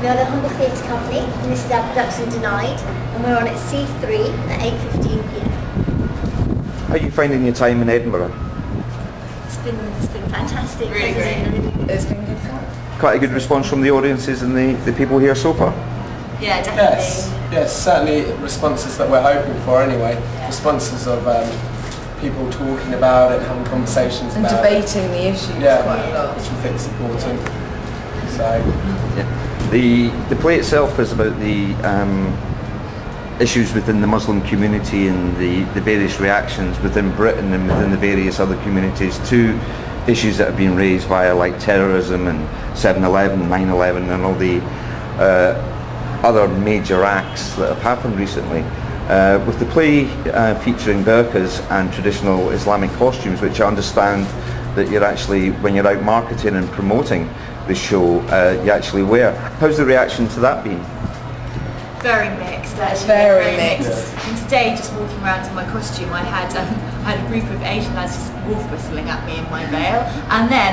We are the Humble Theatre Company, and this is our production Denied, and we're on at C3 at 8:15 p.m. How are you finding your time in Edinburgh? It's been fantastic. Really great. It's been good fun. Quite a good response from the audiences and the people here so far? Yeah, definitely. Yes, certainly responses that we're hoping for anyway. Responses of people talking about it, having conversations and about debating the issues quite a lot. which we think is important. So, The play itself is about the issues within the Muslim community and the various reactions within Britain and within the various other communities to issues that have been raised via like terrorism and 7/11, 9/11 and all the other major acts that have happened recently. With the play featuring burqas and traditional Islamic costumes, which I understand that you're actually, when you're out marketing and promoting the show, you actually wear. How's the reaction to that been? Very mixed, actually. Very mixed. And today, just walking around in my costume, I had a group of Asian lads just wolf whistling at me in my veil, and then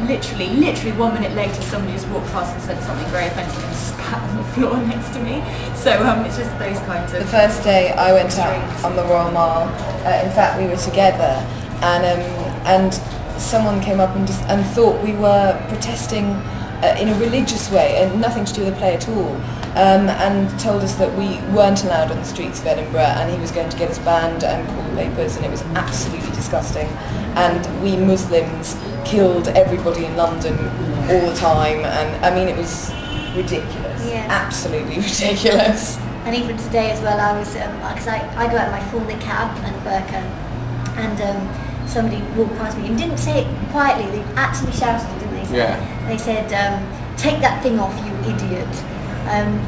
literally 1 minute later, somebody just walked past and said something very offensive and spat on the floor next to me. So it's just those kinds of. The first day I went out on the Royal Mile, in fact we were together, and someone came up and thought we were protesting in a religious way and nothing to do with the play at all. And told us that we weren't allowed on the streets of Edinburgh, and he was going to get us banned and call the papers, and it was absolutely disgusting. And we Muslims killed everybody in London all the time, and I mean it was ridiculous, absolutely ridiculous. And even today as well, I was because I go out in my full niqab and burqa, and somebody walked past me and didn't say it quietly. They actually shouted it, didn't they? Yeah. They said, "Take that thing off, you idiot." And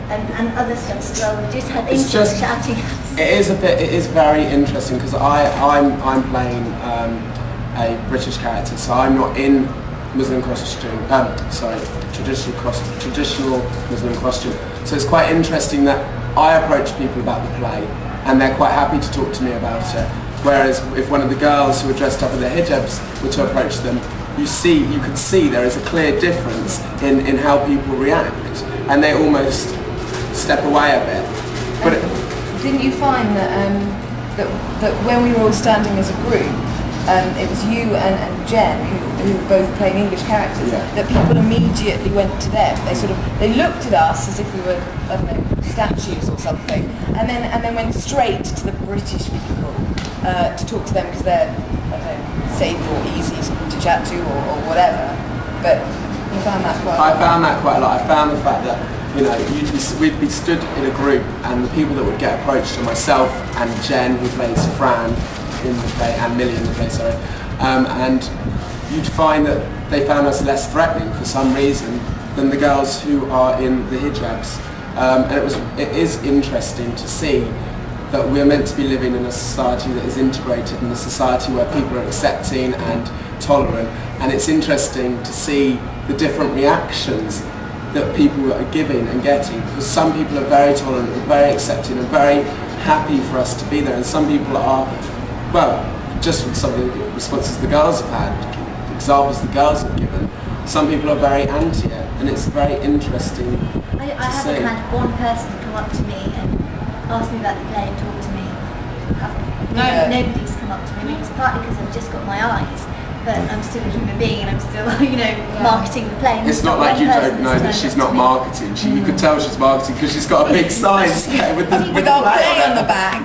other stuff as well. We just had instant shouting. It is very interesting because I'm playing a British character, so I'm not in Muslim costume. Traditional Muslim costume. So it's quite interesting that I approach people about the play, and they're quite happy to talk to me about it. Whereas if one of the girls who are dressed up in their hijabs were to approach them, you could see there is a clear difference in how people react, and they almost step away a bit. But didn't you find that when we were all standing as a group, it was you and Jen who were both playing English characters, that people immediately went to them. They looked at us as if we were, I don't know, statues or something, and then went straight to the British people to talk to them because they're, I don't know, safe or easy to chat to or whatever. But you found that quite a lot. I found that quite a lot. I found the fact that, we'd be stood in a group, and the people that would get approached are myself and Jen, who plays Fran in the play, and Millie in the play, sorry. And you'd find that they found us less threatening for some reason than the girls who are in the hijabs. And it is interesting to see that we're meant to be living in a society that is integrated, in a society where people are accepting and tolerant, and it's interesting to see the different reactions that people are giving and getting, because some people are very tolerant and very accepting and very happy for us to be there, and some people are, well, just with some of the responses the girls have had, examples the girls have given, some people are very anti it, and it's very interesting I haven't had one person come up to me and ask me about the play and talk to me. Nobody's come up to me. I mean, it's partly because I've just got my eyes, but I'm still a human being and I'm still, marketing the play. It's not like you don't know that she's not marketing. You could tell she's marketing because she's got a big sign with our play on the back.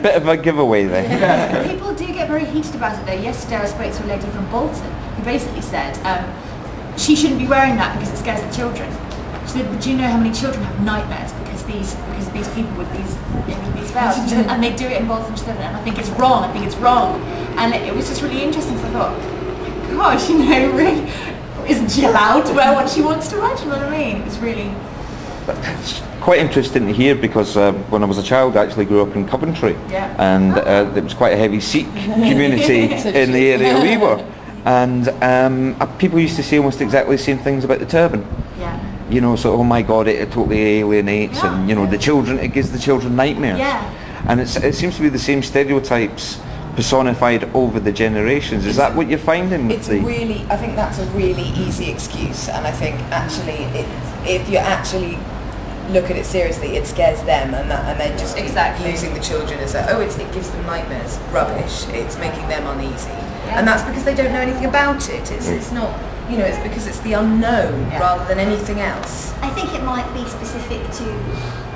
Bit of a giveaway there. Yeah. People do get very heated about it though. Yesterday I spoke to a lady from Bolton who basically said she shouldn't be wearing that because it scares the children. She said, but do you know how many children have nightmares because these people with these veils? She said, and they do it in Bolton. She said, and I think it's wrong. And it was just really interesting. So I thought, oh my gosh, really, isn't she allowed to wear what she wants to wear? Do you know what I mean? It was really quite interesting to hear because when I was a child I actually grew up in Coventry, and there was quite a heavy Sikh community in the area we were, and people used to say almost exactly the same things about the turban. Oh my God, it totally alienates, and the children, it gives the children nightmares. And it seems to be the same stereotypes personified over the generations. Is that what you're finding? I think that's a really easy excuse, and I think actually if you actually look at it seriously, it scares them, and they're just Exactly. using the children as it gives them nightmares. Rubbish. It's making them uneasy, and that's because they don't know anything about it. It's not, it's because it's the unknown rather than anything else. I think it might be specific to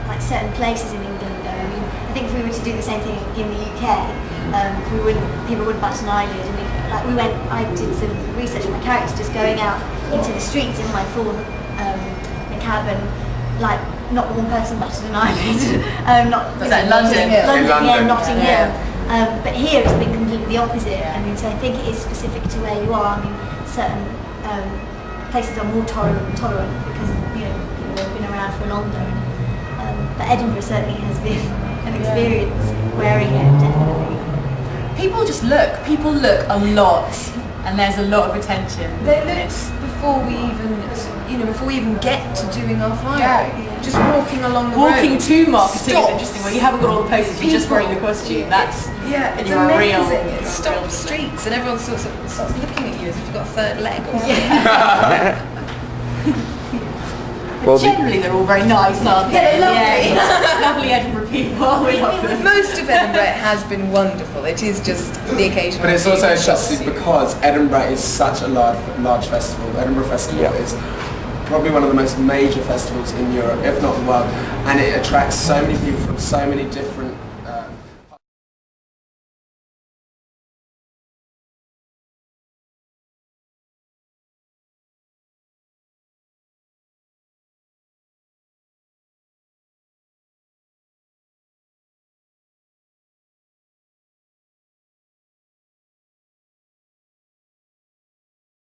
like certain places in England though. I mean, I think if we were to do the same thing in the UK, people wouldn't bat an eyelid. I mean, I did some research for my character, just going out into the streets in my full cab, and like not one person batted an eyelid. Was that in London? London, Notting Hill. But here it's been completely the opposite. I mean, so I think it is specific to where you are. I mean, certain places are more tolerant because people have been around for longer. But Edinburgh certainly has been an experience wearing it, definitely. People look a lot, and there's a lot of attention. They look before we even get to doing our final. Yeah. Just walking along the Walking road. to marketing Stops. is interesting. When you haven't got all the posters, you're just wearing the costume. That's it's you're amazing. real. It stops streets, and everyone starts looking at you as if you've got a third leg or something. Well, Generally, they're all very nice, aren't they? Yeah, they're lovely. Lovely Edinburgh people. We love them. Most of Edinburgh has been wonderful. It is just the occasional. But it's also shocks interesting you. because Edinburgh is such a large festival. Edinburgh Festival is probably one of the most major festivals in Europe, if not the world, and it attracts so many people from so many different